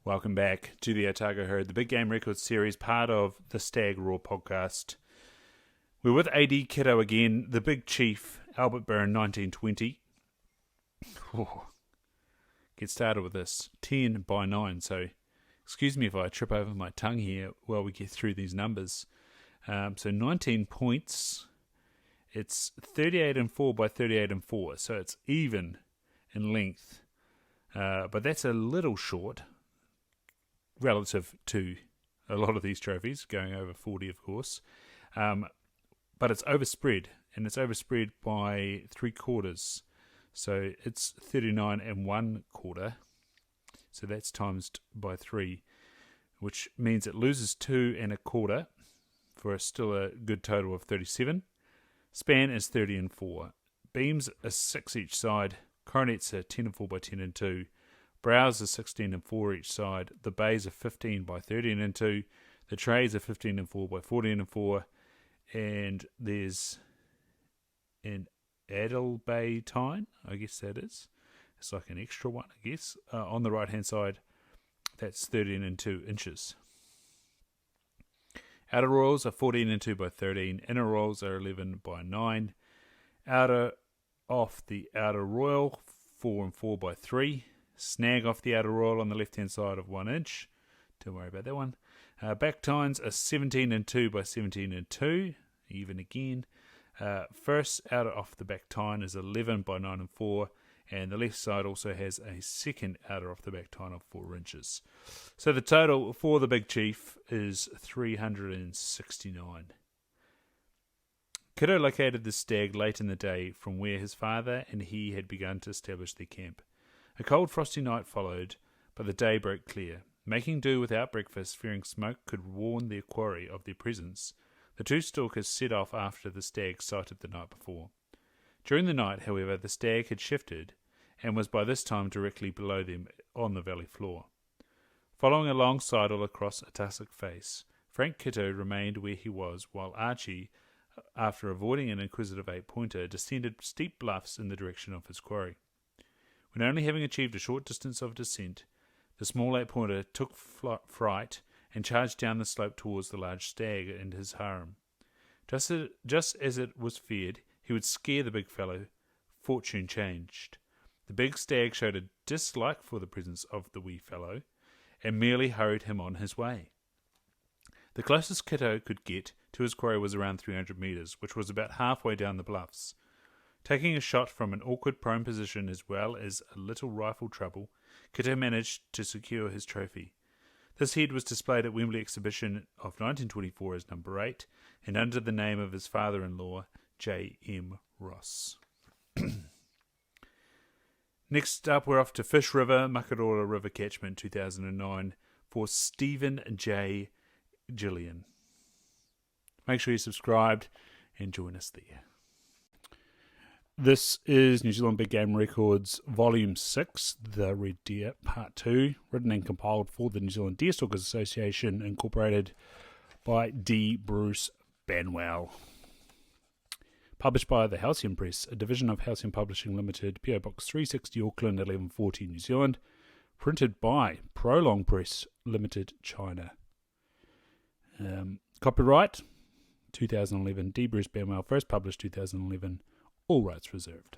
Welcome back to the Otago Herd, the Big Game Records series, part of the Stag Raw podcast. We're with AD Kitto again, the Big Chief, Albert Byrne, 1920. Get started with this, 10 by 9, so excuse me if I trip over my tongue here while we get through these numbers. So 19 points, it's 38 and 4 by 38 and 4, so it's even in length, but that's a little short relative to a lot of these trophies, going over 40 of course, but it's overspread, and it's overspread by 3/4, so it's 39 and 1/4, so that's times by 3, which means it loses 2 1/4 for still a good total of 37. Span is 30 and 4. Beams are 6 each side. Coronets are 10 and 4 by 10 and 2. Brows are 16 and 4 each side. The bays are 15 by 13 and 2. The trays are 15 and 4 by 14 and 4. And there's an Adel Bay tine, I guess that is. It's like an extra one, I guess. On the right hand side, that's 13 and 2 inches. Outer royals are 14 and 2 by 13. Inner royals are 11 by 9. Outer off the outer royal, 4 and 4 by 3. Snag off the outer royal on the left hand side of 1 inch. Don't worry about that one. Back tines are 17 and 2 by 17 and 2. Even again. First outer off the back tine is 11 by 9 and 4. And the left side also has a second outer off the back tine of 4 inches. So the total for the Big Chief is 369. Kitto located the stag late in the day from where his father and he had begun to establish their camp. A cold frosty night followed, but the day broke clear. Making do without breakfast, fearing smoke could warn their quarry of their presence, the two stalkers set off after the stag sighted the night before. During the night, however, the stag had shifted and was by this time directly below them on the valley floor. Following a long sidle across a tussock face, Frank Kitto remained where he was, while Archie, after avoiding an inquisitive 8-pointer, descended steep bluffs in the direction of his quarry. When only having achieved a short distance of descent, the small 8-pointer took fright and charged down the slope towards the large stag and his harem. Just as it was feared he would scare the big fellow, fortune changed. The big stag showed a dislike for the presence of the wee fellow, and merely hurried him on his way. The closest Kitto could get to his quarry was around 300 metres, which was about halfway down the bluffs. Taking a shot from an awkward prone position as well as a little rifle trouble, Kitto managed to secure his trophy. This head was displayed at Wembley Exhibition of 1924 as number 8, and under the name of his father-in-law, J.M. Ross. Next up, we're off to Fish River, Makaroa River Catchment 2009 for Stephen J. Gillian. Make sure you're subscribed and join us there. This is New Zealand Big Game Records Volume 6, The Red Deer, Part 2, written and compiled for the New Zealand Deerstalkers Association, incorporated by D. Bruce Banwell. Published by the Halcyon Press, a division of Halcyon Publishing Limited, PO Box 360 Auckland, 1140 New Zealand. Printed by Prolong Press Limited, China. Copyright 2011, D. Bruce Banwell, first published 2011, all rights reserved.